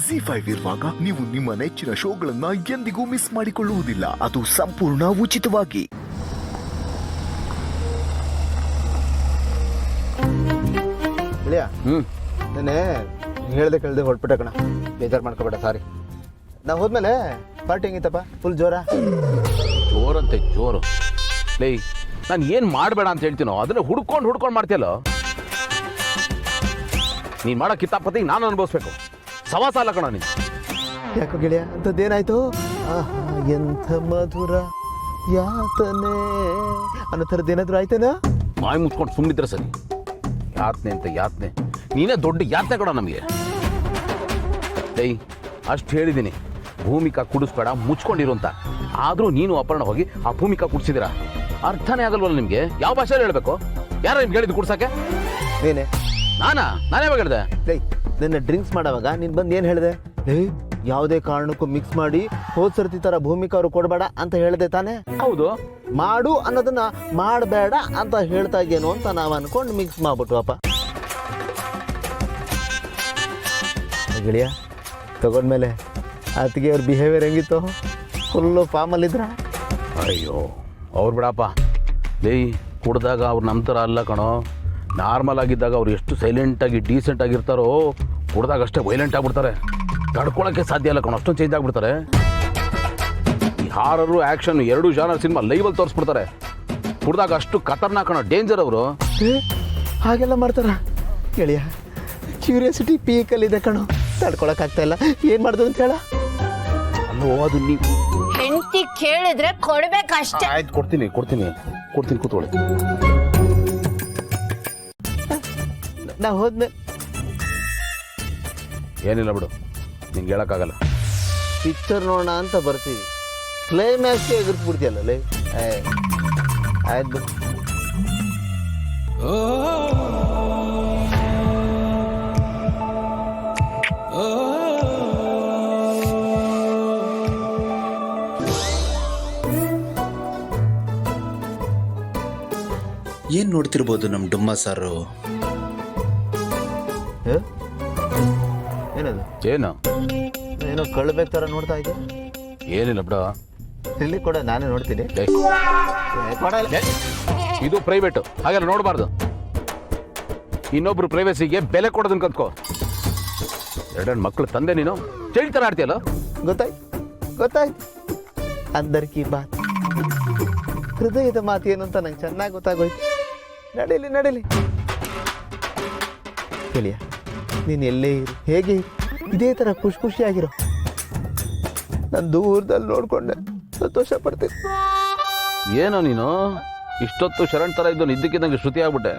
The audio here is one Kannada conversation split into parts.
ಜಿ5 ಇರುವಾಗ ನೀವು ನಿಮ್ಮ ನೆಚ್ಚಿನ ಶೋಗಳನ್ನ ಎಂದಿಗೂ ಮಿಸ್ ಮಾಡಿಕೊಳ್ಳುವುದಿಲ್ಲ. ಅದು ಸಂಪೂರ್ಣ ಉಚಿತವಾಗಿ. ನೆನೆ ಹೇಳ್ದೆ ಕೇಳ್ದೆ ಹೊರಟ್ಬಿಟ್ಟೆ ಕಣ, ಬೇಜಾರು ಮಾಡ್ಕೋಬೇಡ, ಸಾರಿ. ನಾವು ಹೋದ್ಮೇಲೆ ಪಾರ್ಟಿ ಹೆಂಗಿತ್ತಪ್ಪ? ಫುಲ್ ಜೋರಂತೆ ಜೋರು. ಲೇ, ನಾನು ಏನು ಮಾಡಬೇಡ ಅಂತ ಹೇಳ್ತೀನೋ ಅದನ್ನ ಹುಡ್ಕೊಂಡು ಮಾಡ್ತೀಯಲ್ಲ. ನೀನು ಮಾಡೋ ಕಿತಾಪತಿ ನಾನು ಅನುಭವಿಸ್ಬೇಕು. ಸವಾಸ ಅಲ್ಲ ಕಣ ನೀನು. ಯಾಕೋ ಗೆಳೆಯ, ಅಂಥದ್ದೇನಾಯ್ತು? ಆಹಾ ಎಂಥ ಮಧುರ ಯಾತನೆ ಅನ್ನೋ ಥರದ್ದು ಏನಾದ್ರು ಆಯ್ತೇನಾ? ಬಾಯಿ ಮುಚ್ಕೊಂಡು ಸುಮ್ಮನಿದ್ರೆ ಸರಿ. ಯಾತನೆ ಅಂತ ಯಾತನೆ, ನೀನೇ ದೊಡ್ಡ ಯಾತನೆ ಕಣ ನಮಗೆ. ಏಯ್, ಅಷ್ಟು ಹೇಳಿದ್ದೀನಿ, ಭೂಮಿಕಾ ಕುಡಿಸ್ಬೇಡ, ಮುಚ್ಕೊಂಡಿರು ಅಂತ. ಆದರೂ ನೀನು ಅಪರ್ಣ ಹೋಗಿ ಆ ಭೂಮಿಕಾ ಕುಡಿಸಿದಿರಾ? ಅರ್ಥನೇ ಆಗಲ್ವಲ್ಲ ನಿಮಗೆ? ಯಾವ ಭಾಷೆಯಲ್ಲಿ ಹೇಳಬೇಕು? ಯಾರು ನಿಮ್ಗೆ ಹೇಳಿದ್ದು ಕುಡ್ಸಕ್ಕೆ? ನೀನೆ. ನಾನೇ ಹೇಳಿದೆ? ನಿನ್ನ ಡ್ರಿಂಕ್ಸ್ ಮಾಡೋವಾಗ ನೀನು ಬಂದು ಏನು ಹೇಳಿದೆ? ಯಾವುದೇ ಕಾರಣಕ್ಕೂ ಮಿಕ್ಸ್ ಮಾಡಿ ಹೋದ್ ಸರ್ತಿ ಥರ ಭೂಮಿಕಾ ಅವರು ಕೊಡಬೇಡ ಅಂತ ಹೇಳಿದೆ ತಾನೇ? ಹೌದು. ಮಾಡು ಅನ್ನೋದನ್ನ ಮಾಡಬೇಡ ಅಂತ ಹೇಳ್ತಾ ಇದ್ದೇನೋ ಅಂತ ನಾವು ಅನ್ಕೊಂಡು ಮಿಕ್ಸ್ ಮಾಡ್ಬಿಟ್ವಪ್ಪ. ಗೆಳೆಯ, ತಗೊಂಡ್ಮೇಲೆ ಆತಿಗೆ ಅವ್ರ ಬಿಹೇವಿಯರ್ ಹೆಂಗಿತ್ತು? ಫುಲ್ಲು ಫಾರ್ಮಲ್ಲಿದ್ರ? ಅಯ್ಯೋ, ಅವ್ರು ಬಿಡಪ್ಪ. ಲೇ, ಕುಡ್ದಾಗ ಅವ್ರು ನಮ್ಮ ಥರ ಅಲ್ಲ ಕಣೋ. ನಾರ್ಮಲ್ ಆಗಿದ್ದಾಗ ಅವ್ರು ಎಷ್ಟು ಸೈಲೆಂಟಾಗಿ ಡೀಸೆಂಟ್ ಆಗಿರ್ತಾರೋ, ಕುಡ್ದಾಗ ಅಷ್ಟೇ ವೈಲೆಂಟ್ ಆಗಿಬಿಡ್ತಾರೆ. ತಡ್ಕೊಳಕ್ಕೆ ಸಾಧ್ಯ ಇಲ್ಲ ಕಣೋ, ಅಷ್ಟೊಂದು ಚೇಂಜ್ ಆಗಿಬಿಡ್ತಾರೆ. ಈ ಹಾರರು ಆ್ಯಕ್ಷನ್ ಎರಡೂ ಜಾನರ್ ಸಿನಿಮಾ ಲೈವಲ್ಲಿ ತೋರಿಸ್ಬಿಡ್ತಾರೆ. ಕುಡ್ದಾಗ ಅಷ್ಟು ಖತರ್ನಾಕ್ ಕಣೋ, ಡೇಂಜರ್ ಅವರು. ಹಾಗೆಲ್ಲ ಮಾಡ್ತಾರ? ಗೆಳೆಯ, ಕ್ಯೂರಿಯಾಸಿಟಿ ಪೀಕಲ್ಲಿದೆ ಕಣೋ, ತಡ್ಕೊಳಕ್ಕಾಗ್ತಾ ಇಲ್ಲ. ಏನು ಮಾಡ್ದು ಅಂತ ಹೇಳ? ಅಲ್ಲೋ, ಅದು ನೀವು ಹೆಂಡತಿ ಕೇಳಿದ್ರೆ ಕೊಡ್ಬೇಕಷ್ಟೇ. ಆಯ್ತು, ಕೊಡ್ತೀನಿ ಕೂತ್ಕೊಳ್ಳಿ. ನಾವು ಹೋದ್ಮೇಲೆ ಏನಿಲ್ಲ ಬಿಡು, ನಿಂಗೆ ಹೇಳೋಕ್ಕಾಗಲ್ಲ. ಪಿಕ್ಚರ್ ನೋಡೋಣ ಅಂತ ಬರ್ತೀವಿ, ಕ್ಲೈಮ್ಯಾಕ್ಸ್ಗೆ ಎದುರ್ಸ್ಬಿಡ್ತೀಯಲ್ಲ. ಲೇ, ಆಯ್ತು ಬಿಡು. ಏನ್ ನೋಡ್ತಿರ್ಬೋದು ನಮ್ಮ ಡುಮ್ಮ ಸಾರು? ಏನದು? ಏನೋ ಕಳ್ಬೇಕು ಥರ ನೋಡ್ತಾ ಇದ್ದೆ. ಏನಿಲ್ಲ ಬಿಡ. ಇಲ್ಲಿ ಕೂಡ ನಾನೇ ನೋಡ್ತೀನಿ. ಇದು ಪ್ರೈವೇಟು, ಹಾಗೆಲ್ಲ ನೋಡಬಾರ್ದು. ಇನ್ನೊಬ್ರು ಪ್ರೈವೇಸಿಗೆ ಬೆಲೆ ಕೊಡೋದನ್ನ ಕಲ್ತ್ಕೋ. ಎರಡೆರಡು ಮಕ್ಕಳು ತಂದೆ ನೀನು, ಚೈಲ್ಡ್ ಥರ ಆಡ್ತೀಯಲ್ಲ. ಗೊತ್ತಾಯ್ತು. ಅಂದರ್ಕಿ ಬಾತ್, ಹೃದಯದ ಮಾತು ಏನು ಅಂತ ನಂಗೆ ಚೆನ್ನಾಗಿ ಗೊತ್ತಾಗೋಯ್ತು. ನಡೀಲಿ ಗೆಳೆಯ, ನೀನು ಎಲ್ಲೇ ಇರು, ಹೇಗೆ ಇರು, ಇದೇ ಥರ ಖುಷಿಯಾಗಿರೋ. ನಾನು ದೂರದಲ್ಲಿ ನೋಡ್ಕೊಂಡೆ ಸಂತೋಷ ಪಡ್ತೀನಿ. ಏನೋ ನೀನು ಇಷ್ಟೊತ್ತು ಶರಣ್ ಥರ ಇದ್ದು ಇದ್ದಕ್ಕಿದ್ದಂಗೆ ಶ್ರುತಿ ಆಗ್ಬಿಟ್ಟೆ.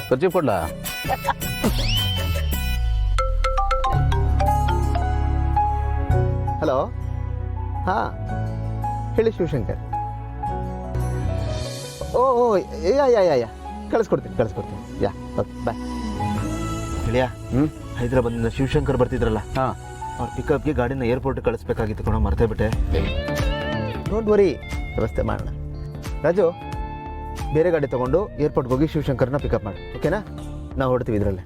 ಖರ್ಚಿ ಕೊಡ್ಲಾ? ಹಲೋ, ಹಾಂ ಹೇಳಿ ಶಿವಶಂಕರ್. ಓ ಯಾ ಕಳಿಸ್ಕೊಡ್ತೀನಿ. ಯಾ, ಓಕೆ, ಬಾಯ್. ಗೆಳೆಯ, ಹೈದರಾಬಾದ್ನಿಂದ ಶಿವಶಂಕರ್ ಬರ್ತಿದ್ರಲ್ಲ, ಅವ್ರ ಪಿಕಪ್ಗೆ ಗಾಡಿನ ಏರ್ಪೋರ್ಟ್ಗೆ ಕಳಿಸ್ಬೇಕಾಗಿತ್ತು ಕಣೋ, ಮರ್ತೇ ಬಿಟ್ಟೆ. ಡೋಂಟ್ ವರಿ, ವ್ಯವಸ್ಥೆ ಮಾಡೋಣ. ರಾಜು, ಬೇರೆ ಗಾಡಿ ತೊಗೊಂಡು ಏರ್ಪೋರ್ಟ್ಗೆ ಹೋಗಿ ಶಿವಶಂಕರ್ನ ಪಿಕಪ್ ಮಾಡಿ, ಓಕೆನಾ? ನಾವು ಹೊಡ್ತೀವಿ ಇದರಲ್ಲೇ.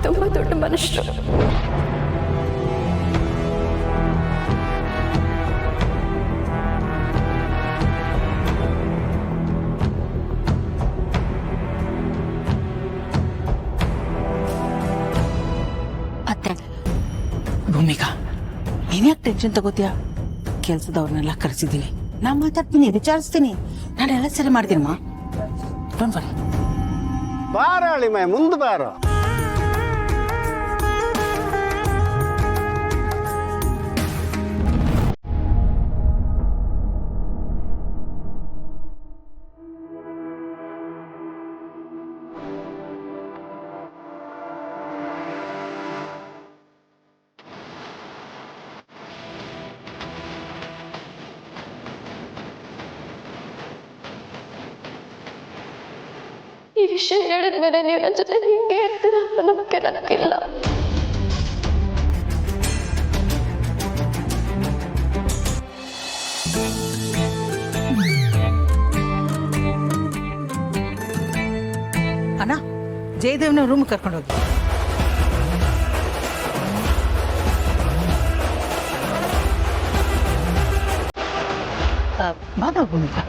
ತುಂಬ ದೊಡ್ಡ ಮನುಷ್ಯರು. ಅತ್ತೆ, ಭೂಮಿಕಾ, ನೀನ್ಯಾಕೆ ಟೆನ್ಷನ್ ತಗೋತೀಯ? ಕೆಲಸದವ್ರನ್ನೆಲ್ಲ ಕರೆಸಿದ್ದೀನಿ, ನಾ ಮಾತಾಡ್ತೀನಿ, ವಿಚಾರಿಸ್ತೀನಿ, ನಾನೆಲ್ಲ ಸರಿ ಮಾಡ್ತೀನಮ್ಮ. Don't worry. ಬಾರ ಅಳಿಮೆ, ಮುಂದೆ ಬಾರೋ. ಈ ವಿಷಯ ಹೇಳಿದ್ಮೇಲೆ ನೀವು ನನ್ನ ಜೊತೆ ಹಿಂಗೆ ಇರ್ತೀರ ಅಂತ ನಂಬಿಕೆ ನನಗಿಲ್ಲ. ಅಣ್ಣ ಜಯದೇವ್ನ ರೂಮ್ ಕರ್ಕೊಂಡೋಗಿ. ಬಾಬಾ ಭೂಮಿಕಾ,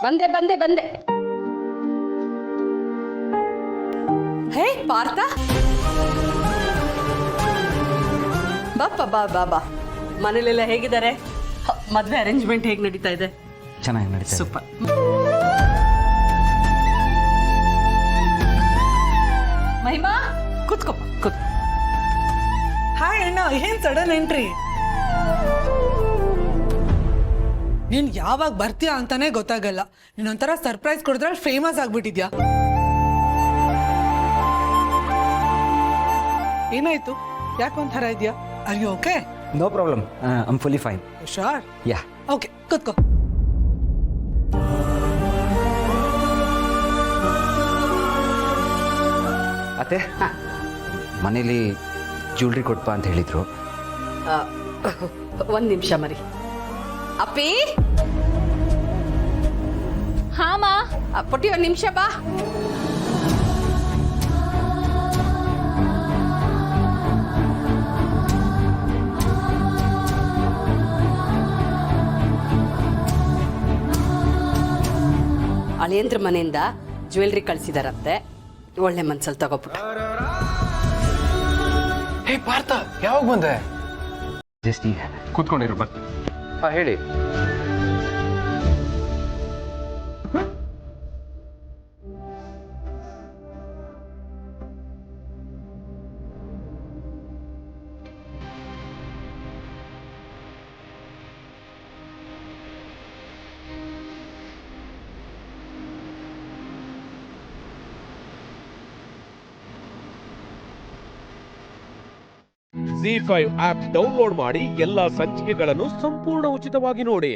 ಬಂದೆ ಬಂದೆ ಬಂದೆ. ಹೇ ಪಾರ್ಥ, ಬಾಪ್ಪ ಬಾ ಬಾ ಬಾ. ಮನೇಲೆಲ್ಲ ಹೇಗಿದ್ದಾರೆ? ಮದ್ವೆ ಅರೇಂಜ್ಮೆಂಟ್ ಹೇಗೆ ನಡೀತಾ ಇದೆ? ಚೆನ್ನಾಗಿ ನಡೀತಾ ಇದೆ. ಸೂಪರ್. ಮಹಿಮಾ ಕೂತ್ಕೋ ಕೂತ್. ಹಾಯ್ ಅಣ್ಣ, ಏನ್ ಸಡನ್ ಎಂಟ್ರಿ? ನೀನ್ ಯಾವಾಗ ಬರ್ತೀಯಾ ಅಂತಾನೆ ಗೊತ್ತಾಗಲ್ಲ. ನೀನೊಂಥರ ಸರ್ಪ್ರೈಸ್ ಕೊಡಿದ್ರೆ ಫೇಮಸ್ ಆಗ್ಬಿಟ್ಟಿದ್ಯಾ. ಏನಾಯ್ತು? ಯಾಕೊಂಥರ ಇದೆಯಾ? Are you okay? No problem, I am fully fine. Sure? Ya. Okay, ಕೂತ್ಕೋ. ಅತ್ತೆ, ಮನೇಲಿ ಜ್ಯುವೆಲ್ರಿ ಕೊಡ್ಪ ಅಂತ ಹೇಳಿದ್ರು. ಒಂದ್ ನಿಮಿಷ ಮರಿ. ಅಪ್ಪಿ, ಹಾಮ ಪುಟ್ಟಿ ಒಂದ್ ನಿಮಿಷ ಬಾ. ಅಳಿಯಂದ್ರ ಮನೆಯಿಂದ ಜ್ಯುವೆಲ್ರಿ ಕಳ್ಸಿದಾರಂತೆ. ಒಳ್ಳೆ ಮನ್ಸಲ್ಲಿ ತಗೋಬಿಟ್ಟು. ಹೇ ಪಾರ್ಥ, ಯಾವಾಗ ಬಂದೆ? ಜಸ್ಟ್ ಈಗ ಕೂತ್ಕೊಂಡಿರು ಬರ್. ಹೇಳಿ. ZEE5 ಆಪ್ ಡೌನ್ಲೋಡ್ ಮಾಡಿ ಎಲ್ಲಾ ಸಂಚಿಕೆಗಳನ್ನು ಸಂಪೂರ್ಣ ಉಚಿತವಾಗಿ ನೋಡಿ.